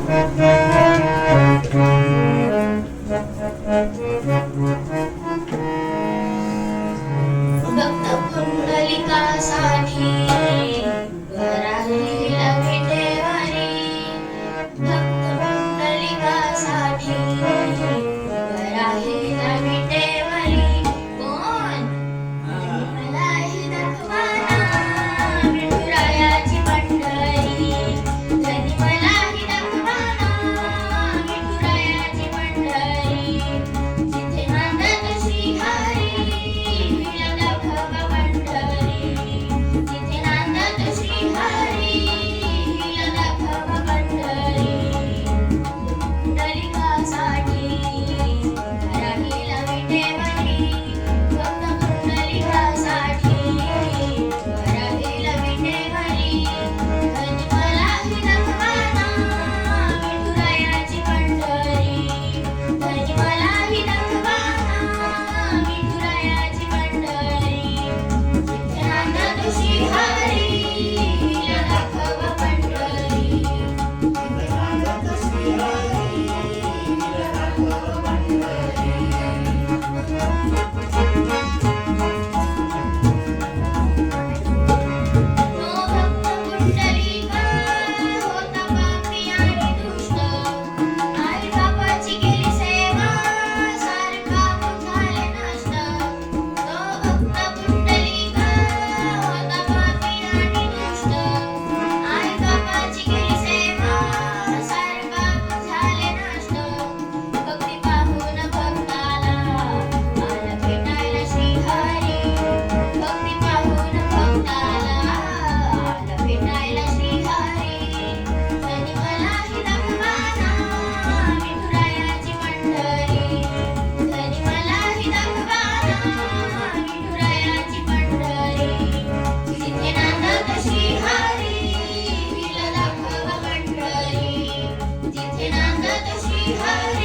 भक्त पुंडलिकासाठी राहिला विटेवारी, भक्त पुंडलिकासाठी राहिला विटेवारी. कोण? मलाही दाखवाना विठुरायाची पंढरी, धनी मलाही दाखवाना विठुरायाची पंढरी. जिथे नांदत श्रीहरी हिला दाखवा पंढरी, जिथे नांदत श्रीहरी हिला दाखवा पंढरी. पुंडलिकासाठी राहिला विटेवरी, भक्त पुंडलिकासाठी राहिला विटेवरी. धनी मलाही दाखवाना विठुरायाची पंढरी, धनी मलाही दाखवाना विठुरायाची पंढरी. जिथे नांदत श्रीहरी हिला दाखवा पंढरी, जिथे नांदत श्रीहरी हिला दाखवा पंढरी. तो भक्त पुंडलिका होता पापी आणि दुष्ट, आई बापाची केली सेवा सारखा झाले नष्ट. तो भक्त पुंडलिका होता पापी आणि दुष्ट, आई बापाची केली सेवा सारखा झाले नष्ट. भक्ती पाहून भक्ताला आला भेटायला श्रीहरी, भक्ती पाहून भक्ताला आला भेटायला श्रीहरी. धनी मलाही दाखवाना विठुरायाची पंढरी, धनी मलाही दाखवाना विठुरायाची पंढरी. जिथे नांदत श्रीहरी हिला दाखवा पंढरी, जिथे नांदत श्रीहरी